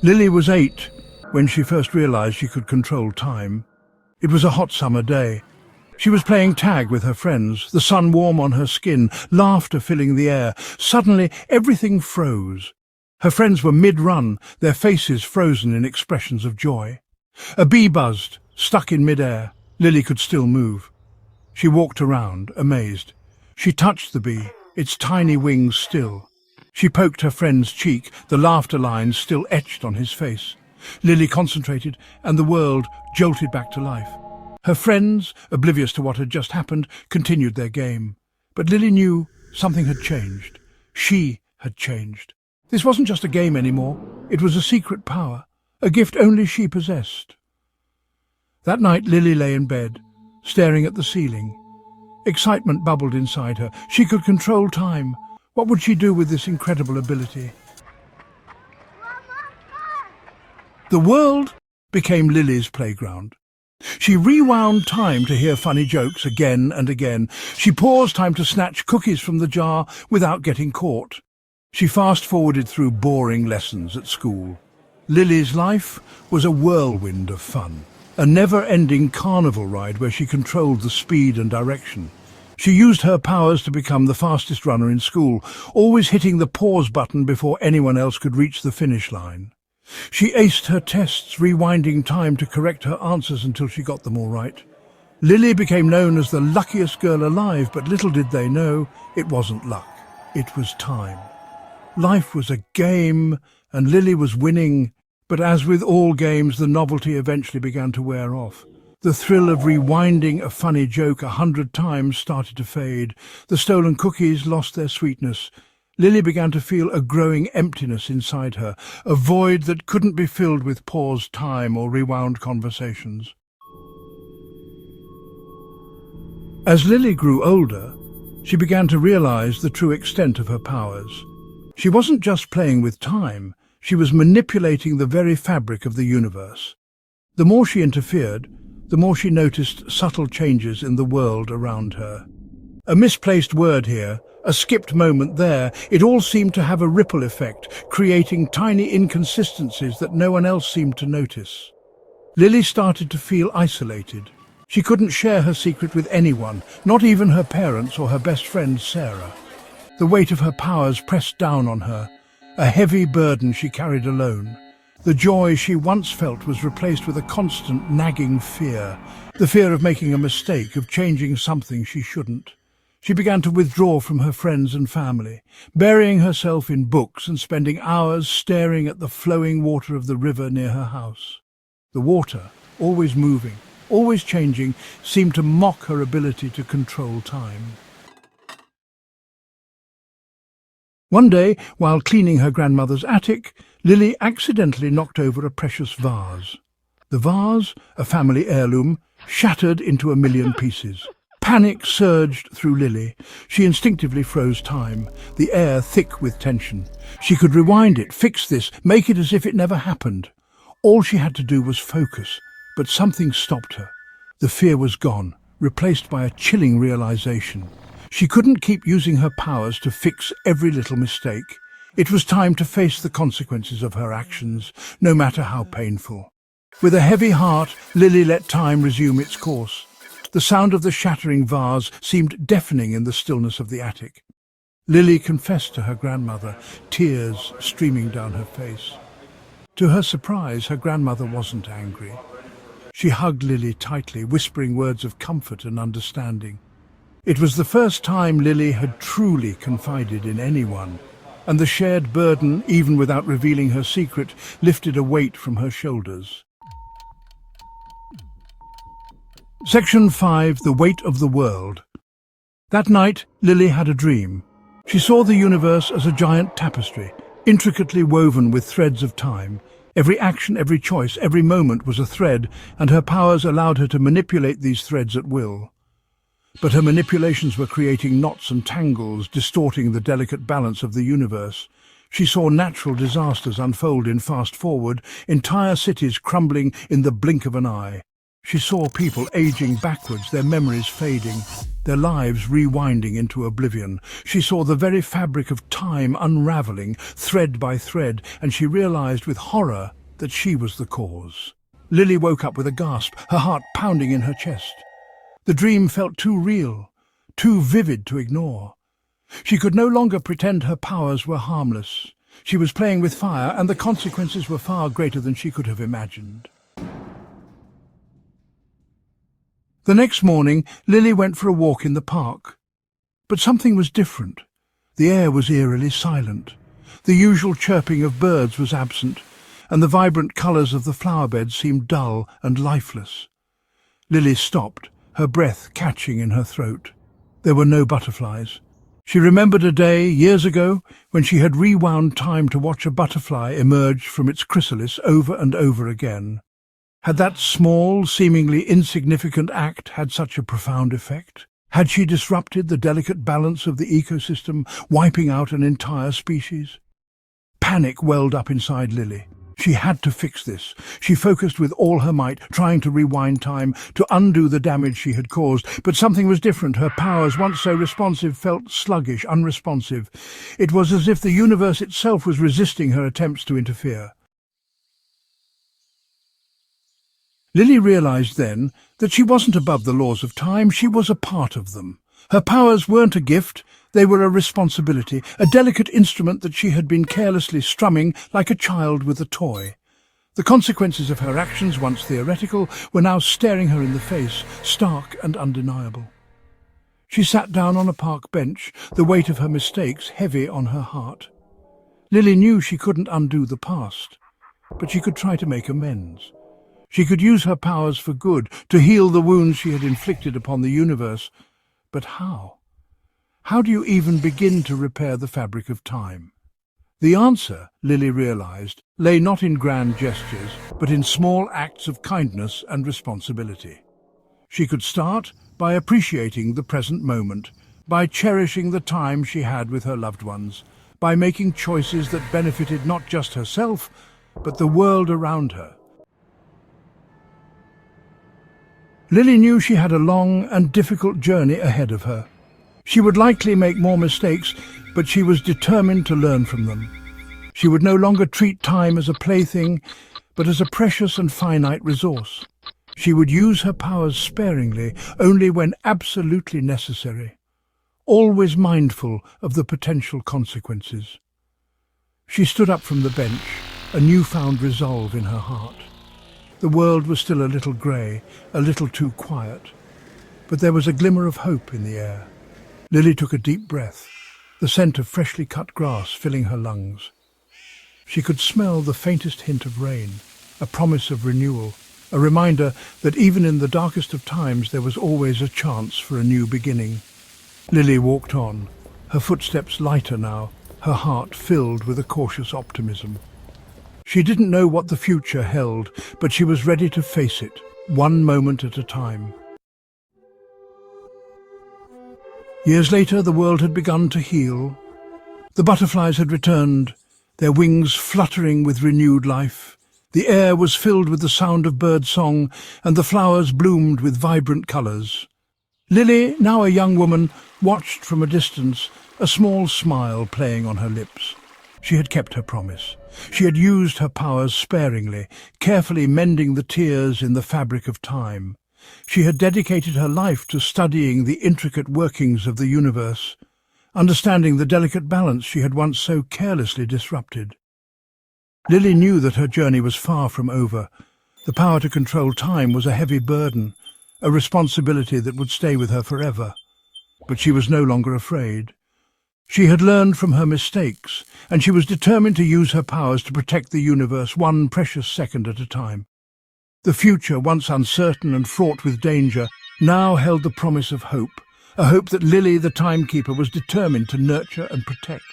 Lily was 8 when she first realized she could control time. It was a hot summer day. She was playing tag with her friends, the sun warm on her skin, laughter filling the air. Suddenly, everything froze. Her friends were mid-run, their faces frozen in expressions of joy. A bee buzzed, stuck in mid-air. Lily could still move. She walked around, amazed. She touched the bee, its tiny wings still. She poked her friend's cheek, the laughter lines still etched on his face. Lily concentrated, and the world jolted back to life. Her friends, oblivious to what had just happened, continued their game. But Lily knew something had changed. She had changed. This wasn't just a game anymore. It was a secret power, a gift only she possessed. That night Lily lay in bed, staring at the ceiling. Excitement bubbled inside her. She could control time. What would she do with this incredible ability? The world became Lily's playground. She rewound time to hear funny jokes again and again. She paused time to snatch cookies from the jar without getting caught. She fast-forwarded through boring lessons at school. Lily's life was a whirlwind of fun, a never-ending carnival ride where she controlled the speed and direction. She used her powers to become the fastest runner in school, always hitting the pause button before anyone else could reach the finish line. She aced her tests, rewinding time to correct her answers until she got them all right. Lily became known as the luckiest girl alive, but little did they know it wasn't luck. It was time. Life was a game, and Lily was winning. But as with all games, the novelty eventually began to wear off. The thrill of rewinding a funny joke 100 times started to fade. The stolen cookies lost their sweetness. Lily began to feel a growing emptiness inside her, a void that couldn't be filled with paused time or rewound conversations. As Lily grew older, she began to realize the true extent of her powers. She wasn't just playing with time, she was manipulating the very fabric of the universe. The more she interfered, the more she noticed subtle changes in the world around her. A misplaced word here, a skipped moment there, it all seemed to have a ripple effect, creating tiny inconsistencies that no one else seemed to notice. Lily started to feel isolated. She couldn't share her secret with anyone, not even her parents or her best friend Sarah. The weight of her powers pressed down on her, a heavy burden she carried alone. The joy she once felt was replaced with a constant nagging fear, the fear of making a mistake, of changing something she shouldn't. She began to withdraw from her friends and family, burying herself in books and spending hours staring at the flowing water of the river near her house. The water, always moving, always changing, seemed to mock her ability to control time. One day, while cleaning her grandmother's attic, Lily accidentally knocked over a precious vase. The vase, a family heirloom, shattered into a million pieces. Panic surged through Lily. She instinctively froze time, the air thick with tension. She could rewind it, fix this, make it as if it never happened. All she had to do was focus, but something stopped her. The fear was gone, replaced by a chilling realization. She couldn't keep using her powers to fix every little mistake. It was time to face the consequences of her actions, no matter how painful. With a heavy heart, Lily let time resume its course. The sound of the shattering vase seemed deafening in the stillness of the attic. Lily confessed to her grandmother, tears streaming down her face. To her surprise, her grandmother wasn't angry. She hugged Lily tightly, whispering words of comfort and understanding. It was the first time Lily had truly confided in anyone, and the shared burden, even without revealing her secret, lifted a weight from her shoulders. Section 5. The Weight of the World. That night, Lily had a dream. She saw the universe as a giant tapestry, intricately woven with threads of time. Every action, every choice, every moment was a thread, and her powers allowed her to manipulate these threads at will. But her manipulations were creating knots and tangles, distorting the delicate balance of the universe. She saw natural disasters unfold in fast forward, entire cities crumbling in the blink of an eye. She saw people aging backwards, their memories fading, their lives rewinding into oblivion. She saw the very fabric of time unraveling, thread by thread, and she realized with horror that she was the cause. Lily woke up with a gasp, her heart pounding in her chest. The dream felt too real, too vivid to ignore. She could no longer pretend her powers were harmless. She was playing with fire, and the consequences were far greater than she could have imagined. The next morning, Lily went for a walk in the park. But something was different. The air was eerily silent. The usual chirping of birds was absent, and the vibrant colours of the flower beds seemed dull and lifeless. Lily stopped, her breath catching in her throat. There were no butterflies. She remembered a day, years ago, when she had rewound time to watch a butterfly emerge from its chrysalis over and over again. Had that small, seemingly insignificant act had such a profound effect? Had she disrupted the delicate balance of the ecosystem, wiping out an entire species? Panic welled up inside Lily. She had to fix this. She focused with all her might, trying to rewind time, to undo the damage she had caused. But something was different. Her powers, once so responsive, felt sluggish, unresponsive. It was as if the universe itself was resisting her attempts to interfere. Lily realized then that she wasn't above the laws of time, she was a part of them. Her powers weren't a gift, they were a responsibility, a delicate instrument that she had been carelessly strumming like a child with a toy. The consequences of her actions, once theoretical, were now staring her in the face, stark and undeniable. She sat down on a park bench, the weight of her mistakes heavy on her heart. Lily knew she couldn't undo the past, but she could try to make amends. She could use her powers for good, to heal the wounds she had inflicted upon the universe. But how? How do you even begin to repair the fabric of time? The answer, Lily realized, lay not in grand gestures, but in small acts of kindness and responsibility. She could start by appreciating the present moment, by cherishing the time she had with her loved ones, by making choices that benefited not just herself, but the world around her. Lily knew she had a long and difficult journey ahead of her. She would likely make more mistakes, but she was determined to learn from them. She would no longer treat time as a plaything, but as a precious and finite resource. She would use her powers sparingly, only when absolutely necessary, always mindful of the potential consequences. She stood up from the bench, a newfound resolve in her heart. The world was still a little grey, a little too quiet, but there was a glimmer of hope in the air. Lily took a deep breath, the scent of freshly cut grass filling her lungs. She could smell the faintest hint of rain, a promise of renewal, a reminder that even in the darkest of times there was always a chance for a new beginning. Lily walked on, her footsteps lighter now, her heart filled with a cautious optimism. She didn't know what the future held, but she was ready to face it, one moment at a time. Years later, the world had begun to heal. The butterflies had returned, their wings fluttering with renewed life. The air was filled with the sound of bird song, and the flowers bloomed with vibrant colours. Lily, now a young woman, watched from a distance, a small smile playing on her lips. She had kept her promise. She had used her powers sparingly, carefully mending the tears in the fabric of time. She had dedicated her life to studying the intricate workings of the universe, understanding the delicate balance she had once so carelessly disrupted. Lily knew that her journey was far from over. The power to control time was a heavy burden, a responsibility that would stay with her forever. But she was no longer afraid. She had learned from her mistakes, and she was determined to use her powers to protect the universe one precious second at a time. The future, once uncertain and fraught with danger, now held the promise of hope, a hope that Lily, the timekeeper, was determined to nurture and protect.